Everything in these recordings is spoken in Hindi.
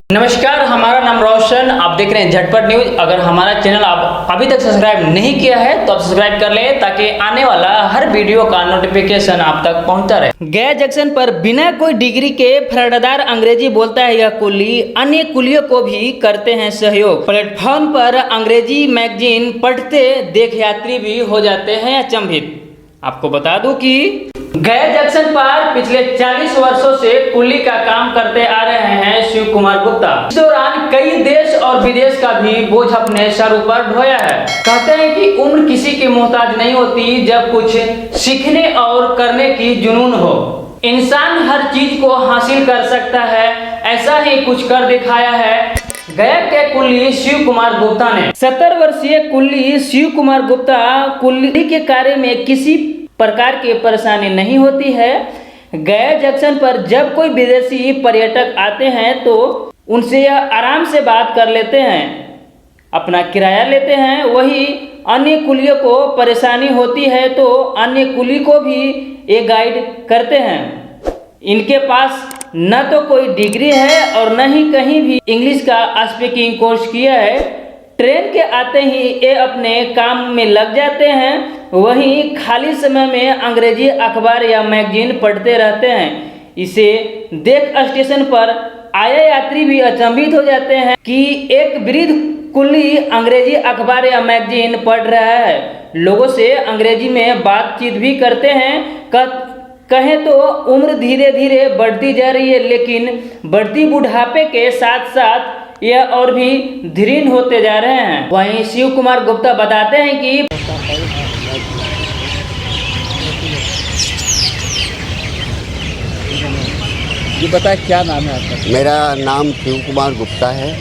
नमस्कार, हमारा नाम रोशन, आप देख रहे हैं झटपट न्यूज। अगर हमारा चैनल आप अभी तक सब्सक्राइब नहीं किया है तो आप सब्सक्राइब कर लें ताकि आने वाला हर वीडियो का नोटिफिकेशन आप तक पहुंचता रहे। गया जंक्शन पर बिना कोई डिग्री के फरारदार अंग्रेजी बोलता है यह कुली अन्य कुलियों को भी करते हैं सहयोग। प्लेटफॉर्म पर अंग्रेजी मैगजीन पढ़ते देख यात्री भी हो जाते हैं अचंभित। आपको बता दूं कि गया जंक्शन पर पिछले 40 वर्षों से कुली का काम करते आ रहे हैं शिव कुमार गुप्ता। इस दौरान कई देश और विदेश का भी बोझ अपने सर पर ढोया है। कहते हैं कि उम्र किसी की मोहताज नहीं होती जब कुछ सीखने और करने की जुनून हो। इंसान हर चीज को हासिल कर सकता है, ऐसा ही कुछ कर दिखाया है गया के कुली शिव कुमार गुप्ता ने। 70 वर्षीय कुली शिव कुमार गुप्ता कुली के कार्य में किसी प्रकार की परेशानी नहीं होती है। गया जंक्शन पर जब कोई विदेशी पर्यटक आते हैं तो उनसे आराम से बात कर लेते हैं, अपना किराया लेते हैं। वही अन्य कुलियों को परेशानी होती है तो अन्य कुली को भी ये गाइड करते हैं। इनके पास न तो कोई डिग्री है और न ही कहीं भी इंग्लिश का स्पीकिंग कोर्स किया है। ट्रेन के आते ही ये अपने काम में लग जाते हैं, वहीं खाली समय में अंग्रेजी अखबार या मैगजीन पढ़ते रहते हैं। इसे देख स्टेशन पर आए यात्री भी अचंभित हो जाते हैं कि एक वृद्ध कुली अंग्रेजी अखबार या मैगजीन पढ़ रहा है। लोगों से अंग्रेजी में बातचीत भी करते हैं। कहें तो उम्र धीरे धीरे बढ़ती जा रही है, लेकिन बढ़ती बुढ़ापे के साथ साथ यह और भी धीरीन होते जा रहे हैं। वहीं शिव कुमार गुप्ता बताते हैं कि ये बताए क्या नाम है आपका? मेरा नाम शिव कुमार गुप्ता है।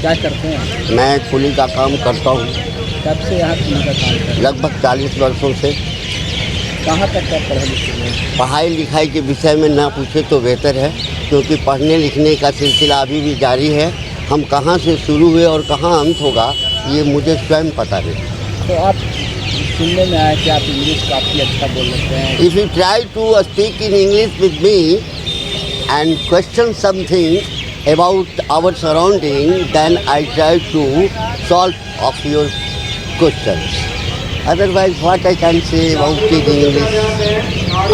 क्या करते हैं? मैं कुली का काम करता हूँ। कब से यहाँ कुली का काम करते हैं? लगभग 40 वर्षों से। कहाँ तक क्या पढ़े लिखे हैं? पढ़ाई लिखाई के विषय में ना पूछे तो बेहतर है, क्योंकि पढ़ने लिखने का सिलसिला अभी भी जारी है। हम कहाँ से शुरू हुए और कहाँ अंत होगा ये मुझे स्वयं पता नहीं। तो आप सुनने में आया कि आप इंग्लिश काफ़ी अच्छा बोल लेते हैं। If you try to speak in English with me and question something about our surrounding, then I try to solve of your questions. Otherwise, what I can say about it in English?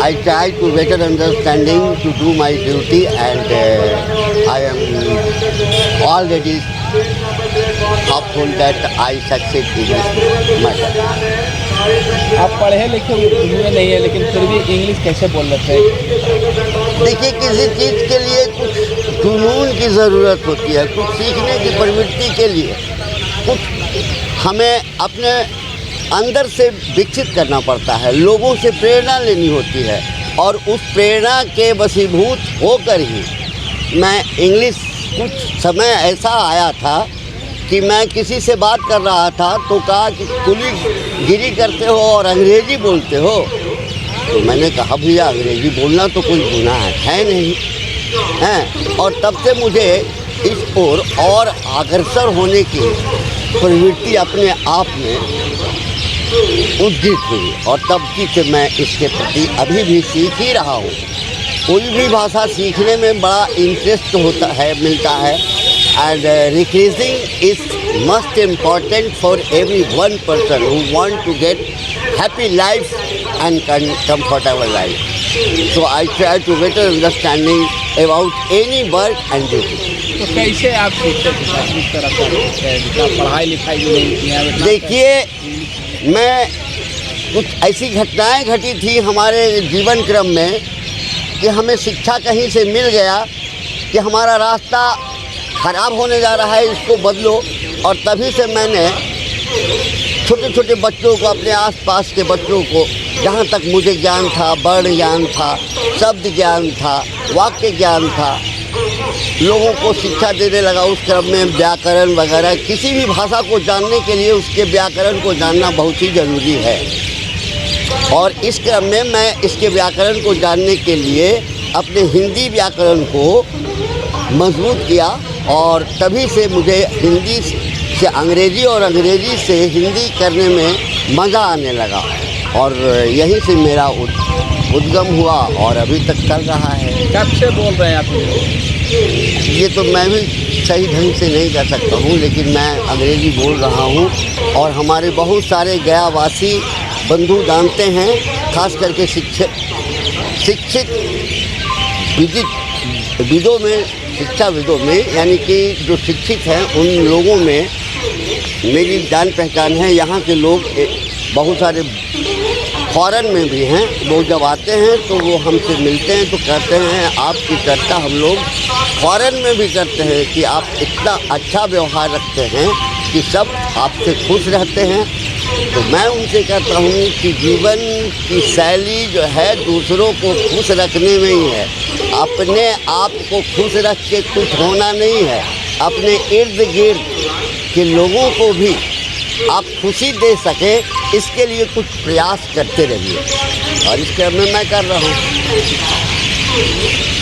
I try to better understanding to do my duty, and I am already hopeful that I succeed in this matter. आप पढ़े लिखे हुए नहीं है, लेकिन फिर भी इंग्लिश कैसे बोल लेते हैं? देखिए, किसी चीज़ के लिए कुछ जुनून की ज़रूरत होती है, कुछ सीखने की प्रवृत्ति के लिए कुछ हमें अपने अंदर से विकसित करना पड़ता है, लोगों से प्रेरणा लेनी होती है, और उस प्रेरणा के वशीभूत होकर ही मैं इंग्लिश कुछ समय ऐसा आया था कि मैं किसी से बात कर रहा था तो कहा कि कुली गिरी करते हो और अंग्रेजी बोलते हो। तो मैंने कहा भैया, अंग्रेजी बोलना तो कोई गुनाह है नहीं है। और तब से मुझे इस ओर और अग्रसर होने की प्रवृत्ति अपने आप में उद्दीत हुई, और तब की से मैं इसके प्रति अभी भी सीख ही रहा हूँ। कोई भी भाषा सीखने में बड़ा इंटरेस्ट होता है, मिलता है, and recreating is most important for every one person who want to get happy life and comfortable life. So I try to better understanding about any work and duty. तो कैसे आप सीखते हैं? किस तरह का पढ़ाई लिखाई भी नहीं किया? देखिए, मैं कुछ ऐसी घटनाएं घटी थी हमारे जीवन क्रम में कि हमें शिक्षा कहीं से मिल गया कि हमारा रास्ता ख़राब होने जा रहा है, इसको बदलो। और तभी से मैंने छोटे छोटे बच्चों को, अपने आसपास के बच्चों को, जहाँ तक मुझे ज्ञान था, वर्ण ज्ञान था, शब्द ज्ञान था, वाक्य ज्ञान था, लोगों को शिक्षा देने लगा। उस क्रम में व्याकरण वगैरह, किसी भी भाषा को जानने के लिए उसके व्याकरण को जानना बहुत ही ज़रूरी है। और इस क्रम में मैं इसके व्याकरण को जानने के लिए अपने हिंदी व्याकरण को मजबूत किया, और तभी से मुझे हिंदी से अंग्रेजी और अंग्रेजी से हिंदी करने में मज़ा आने लगा, और यहीं से मेरा उद्गम हुआ और अभी तक चल रहा है। कब से बोल रहे हैं आप? ये तो मैं भी सही ढंग से नहीं कर सकता हूँ, लेकिन मैं अंग्रेज़ी बोल रहा हूँ और हमारे बहुत सारे गयावासी बंधु जानते हैं, खास करके शिक्षित विदों में, शिक्षाविदों में, यानी कि जो शिक्षित हैं उन लोगों में मेरी जान पहचान है। यहाँ के लोग बहुत सारे फॉरेन में भी हैं, वो जब आते हैं तो वो हमसे मिलते हैं तो कहते हैं आपकी चर्चा हम लोग फॉरेन में भी करते हैं कि आप इतना अच्छा व्यवहार रखते हैं कि सब आपसे खुश रहते हैं। तो मैं उनसे कहता हूँ कि जीवन की शैली जो है दूसरों को खुश रखने में ही है, अपने आप को खुश रख के कुछ होना नहीं है। अपने इर्द गिर्द के लोगों को भी आप खुशी दे सकें, इसके लिए कुछ प्रयास करते रहिए और इसके में मैं कर रहा हूँ।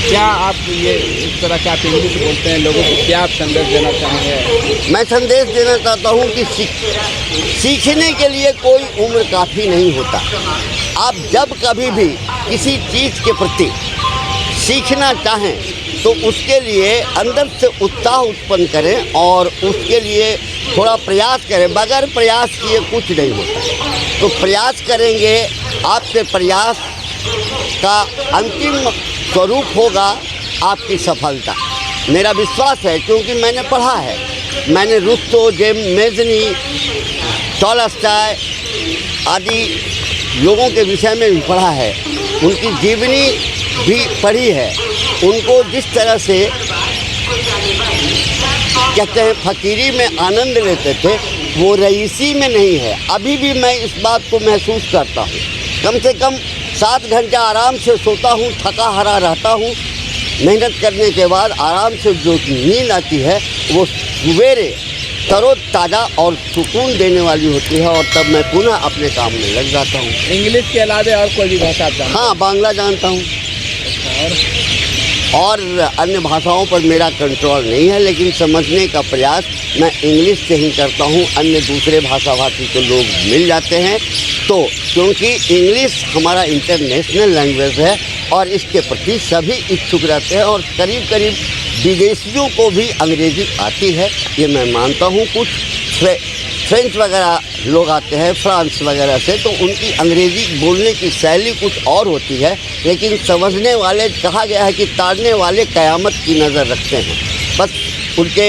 क्या आप ये इस तरह के आप इंग्लिश बोलते हैं, लोगों को क्या आप संदेश देना चाहेंगे? मैं संदेश देना चाहता हूँ कि सीखने के लिए कोई उम्र काफ़ी नहीं होता। आप जब कभी भी किसी चीज़ के प्रति सीखना चाहें तो उसके लिए अंदर से उत्साह उत्पन्न करें और उसके लिए थोड़ा प्रयास करें। बगैर प्रयास किए कुछ नहीं होता, तो प्रयास करेंगे, आपके प्रयास का अंतिम स्वरूप होगा आपकी सफलता। मेरा विश्वास है, क्योंकि मैंने पढ़ा है, मैंने रुस्तों, मेज़नी, टॉलस्टॉय आदि लोगों के विषय में भी पढ़ा है, उनकी जीवनी भी पढ़ी है। उनको जिस तरह से कहते हैं फकीरी में आनंद लेते थे, वो रईसी में नहीं है। अभी भी मैं इस बात को महसूस करता हूँ। कम से कम 7 घंटा आराम से सोता हूँ, थका हारा रहता हूँ। मेहनत करने के बाद आराम से जो नींद आती है वो सवेरे तरोताज़ा और सुकून देने वाली होती है और तब मैं पुनः अपने काम में लग जाता हूँ। इंग्लिश के अलावा और कोई भी भाषा आप जानते हैं? हाँ, बांग्ला जानता हूँ और अन्य भाषाओं पर मेरा कंट्रोल नहीं है, लेकिन समझने का प्रयास मैं इंग्लिश से ही करता हूँ। अन्य दूसरे भाषाभाषी के लोग मिल जाते हैं तो, क्योंकि इंग्लिश हमारा इंटरनेशनल लैंग्वेज है और इसके प्रति सभी इच्छुक रहते हैं और करीब करीब विदेशियों को भी अंग्रेज़ी आती है, ये मैं मानता हूँ। कुछ फ्रेंच वगैरह लोग आते हैं फ्रांस वगैरह से, तो उनकी अंग्रेज़ी बोलने की शैली कुछ और होती है, लेकिन समझने वाले, कहा गया है कि ताड़ने वाले क़यामत की नज़र रखते हैं। बस उनके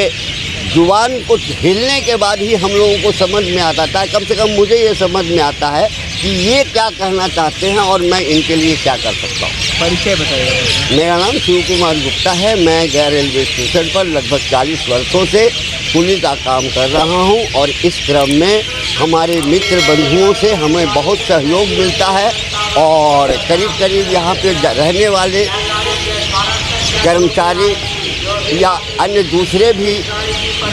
जुबान को हिलने के बाद ही हम लोगों को समझ में आता था। कम से कम मुझे ये समझ में आता है कि ये क्या कहना चाहते हैं और मैं इनके लिए क्या कर सकता हूँ। परिचय बताइए। मेरा नाम शिव कुमार गुप्ता है। मैं गया रेलवे स्टेशन पर लगभग 40 वर्षों से पुलिस का काम कर रहा हूँ और इस क्रम में हमारे मित्र बंधुओं से हमें बहुत सहयोग मिलता है और करीब करीब यहाँ पे रहने वाले कर्मचारी या अन्य दूसरे भी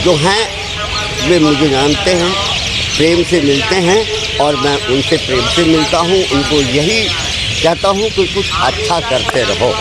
जो हैं वे मुझे जानते हैं, प्रेम से मिलते हैं और मैं उनसे प्रेम से मिलता हूँ। उनको यही कहता हूँ कि कुछ अच्छा करते रहो।